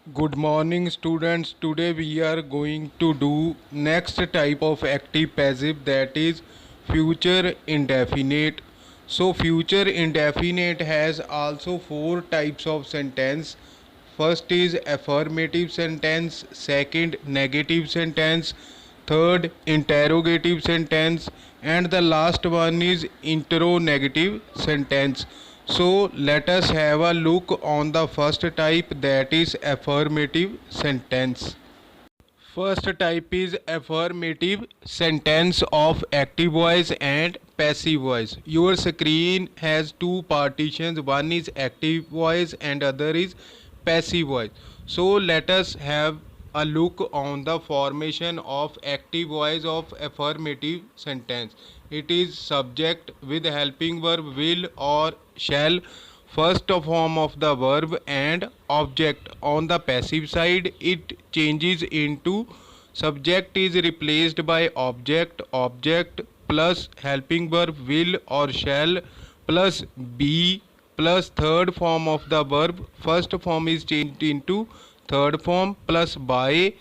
Good morning students. Today we are going to do next type of active passive, that is future indefinite. So future indefinite has also four types of sentence. First is affirmative sentence, second negative sentence, third interrogative sentence, and the last one is interrogative sentence. So let us have a look on the first type, that is affirmative sentence. First type is affirmative sentence of active voice and passive voice. Your screen has two partitions, one is active voice and other is passive voice. So let us have a look on the formation of active voice of affirmative sentence. It is subject with helping verb will or shall, first form of the verb, and object. On the passive side, it changes into subject is replaced by object, object plus helping verb will or shall plus be plus third form of the verb. First form is changed into third form plus by,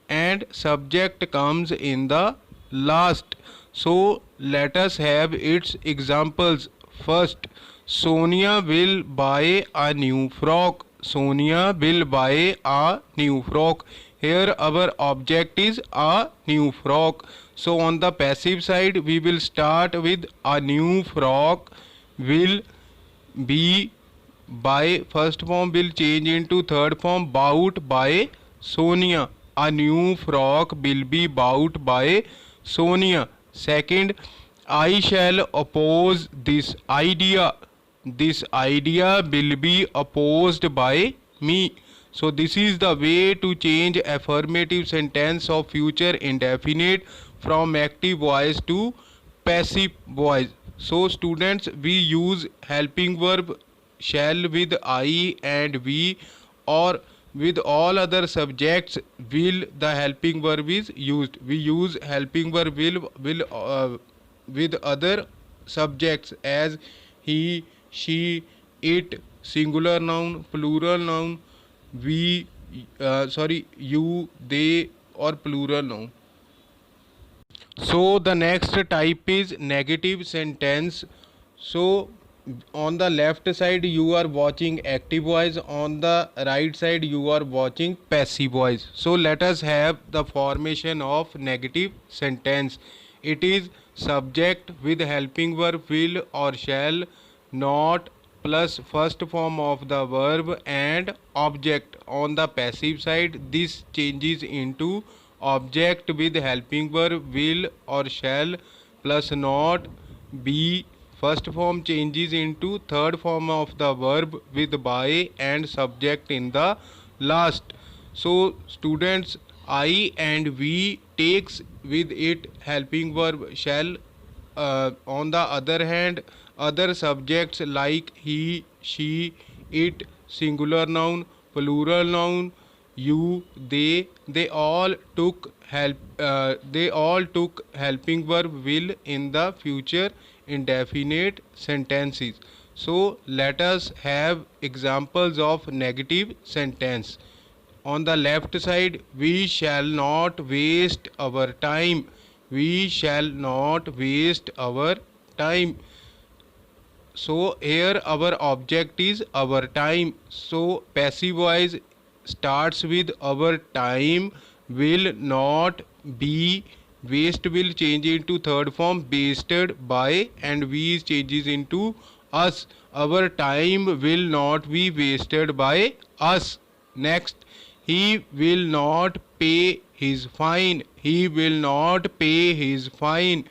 and subject comes in the last. So let us have its examples. First, Sonia will buy a new frock. Sonia will buy a new frock. Here our object is a new frock. So on the passive side we will start with a new frock will be by, first form will change into third form bought by Sonia. A new frock will be bought by Sonia. Second, I shall oppose this idea. This idea will be opposed by me. So this is the way to change affirmative sentence of future indefinite from active voice to passive voice. So students, we use helping verb shall with I and we, or with all other subjects will the helping verb is used. We use helping verb will with other subjects as he, she, it, singular noun, plural noun, we, you, they, or plural noun. So the next type is negative sentence. So on the left side you are watching active voice, on the right side you are watching passive voice. So let us have the formation of negative sentence. It is subject with helping verb will or shall, not plus first form of the verb and object. On the passive side this changes into object with helping verb will or shall plus not be, first form changes into third form of the verb with by and subject in the last. So students, I and we takes with it helping verb shall. On the other hand, other subjects like he, she, it, singular noun, plural noun, you, they all took helping verb will in the future indefinite sentences. So let us have examples of negative sentence. On the left side, we shall not waste our time. We shall not waste our time. So here our object is our time. So passive voice starts with our time will not be, waste will change into third form wasted by, and we changes into us. Our time will not be wasted by us. Next, he will not pay his fine. He will not pay his fine.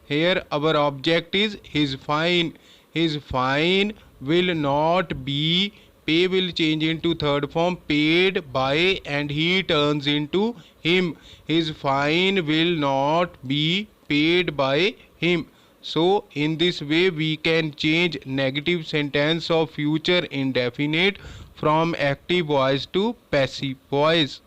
Here our object is his fine. His fine will not be, pay will change into third form paid by, and he turns into him. His fine will not be paid by him. So in this way we can change negative sentence of future indefinite from active voice to passive voice.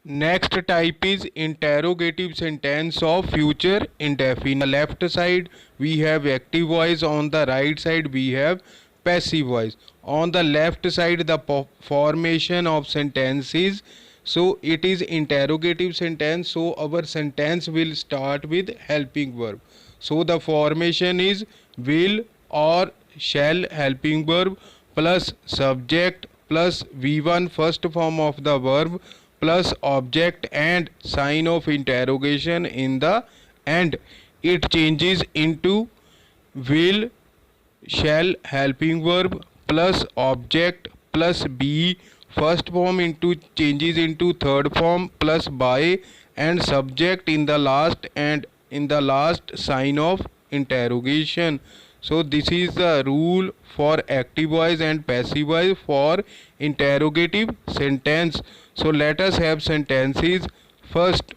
Next type is interrogative sentence of future indefinite. On the left side we have active voice, on the right side we have passive voice. On the left side, the formation of sentences. So it is interrogative sentence. So our sentence will start with helping verb. So the formation is will or shall helping verb plus subject plus V1 first form of the verb plus object and sign of interrogation in the end. It changes into will shall helping verb plus object plus be first form into changes into third form plus by and subject in the last and in the last sign of interrogation. So this is the rule for active voice and passive voice for interrogative sentence. So let us have sentences. First,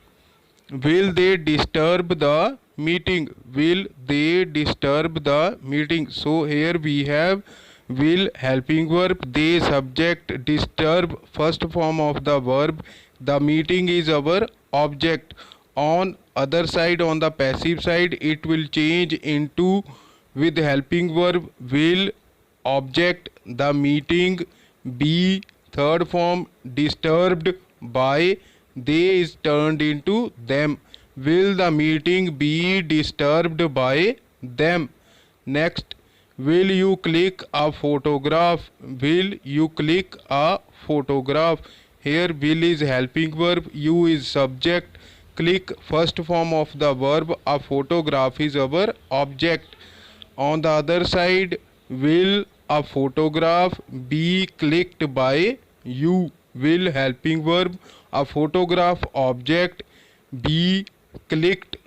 will they disturb the meeting? Will they disturb the meeting? So here we have will helping verb, they subject, disturb first form of the verb, the meeting is our object. On other side, on the passive side, it will change into with helping verb will object, the meeting, be third form, disturbed by, they is turned into them. Will the meeting be disturbed by them? Next, will you click a photograph? Will you click a photograph? Here will is helping verb, you is subject, click first form of the verb, a photograph is our object. On the other side, will a photograph be clicked by you? Will helping verb, a photograph object, be clicked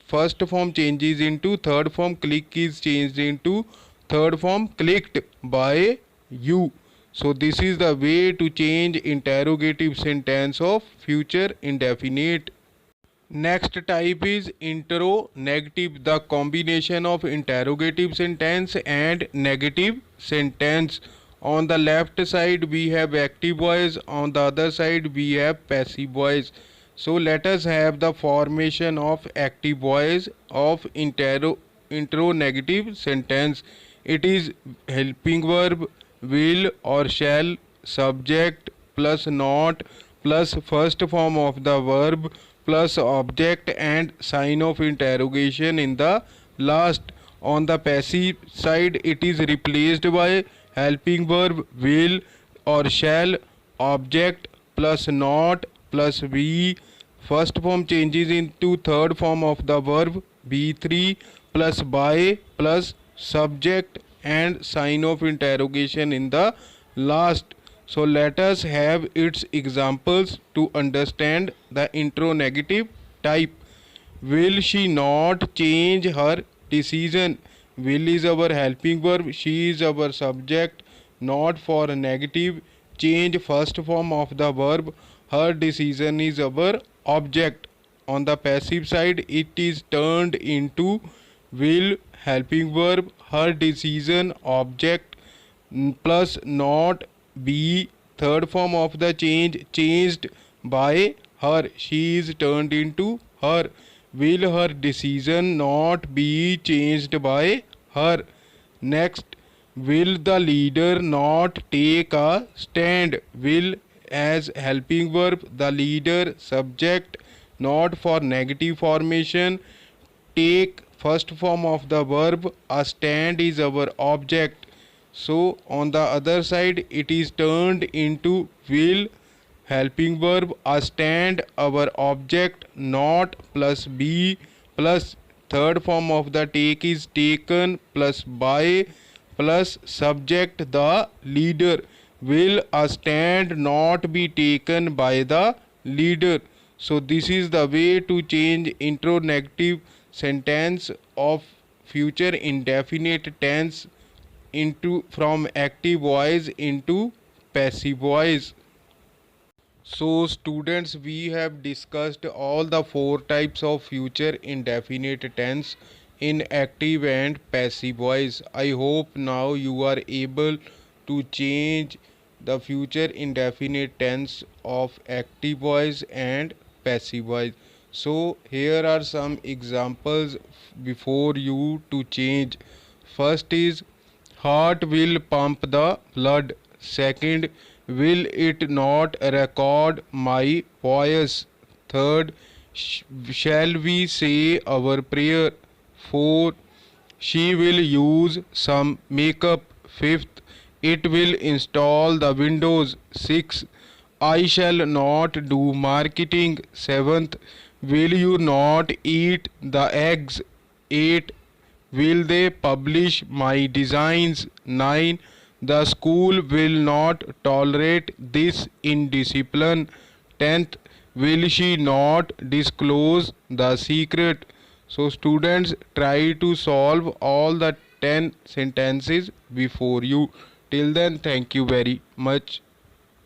first form changes into third form, click is changed into third form, clicked by you. So this is the way to change interrogative sentence of future indefinite. Next type is interrogative, the combination of interrogative sentence and negative sentence. On the left side we have active voice, on the other side we have passive voice. So let us have the formation of active voice of interrogative sentence. It is helping verb will or shall, subject plus not plus first form of the verb plus object and sign of interrogation in the last. On the passive side, it is replaced by helping verb will or shall, object plus not plus be first form changes into third form of the verb b3 plus by plus subject and sign of interrogation in the last. So let us have its examples to understand the interrogative type. Will she not change her decision? Will is our helping verb, she is our subject, not for negative, change first form of the verb, her decision is our object. On the passive side, it is turned into will helping verb, her decision object plus not be third form of the change changed by her, she is turned into her. Will her decision not be changed by her? Next, will the leader not take a stand? Will as helping verb, the leader subject, not for negative formation, take first form of the verb, a stand is our object. So on the other side, it is turned into will helping verb, a stand our object, not plus be plus third form of the take is taken plus by plus subject the leader. Will a stand not be taken by the leader? So this is the way to change interrogative sentence of future indefinite tense into from active voice into passive voice. So students, we have discussed all the four types of future indefinite tense in active and passive voice. I hope now you are able to change the future indefinite tense of active voice and passive voice. So here are some examples before you to change. First is Heart will pump the blood. Second, will it not record my voice? Third, shall we say our prayer? Fourth, she will use some makeup. Fifth, it will install the windows. Sixth, I shall not do marketing. Seventh, will you not eat the eggs? 8. Will they publish my designs? 9. The school will not tolerate this indiscipline. 10th. Will she not disclose the secret? So, students, try to solve all the 10 sentences before you. Till then, thank you very much.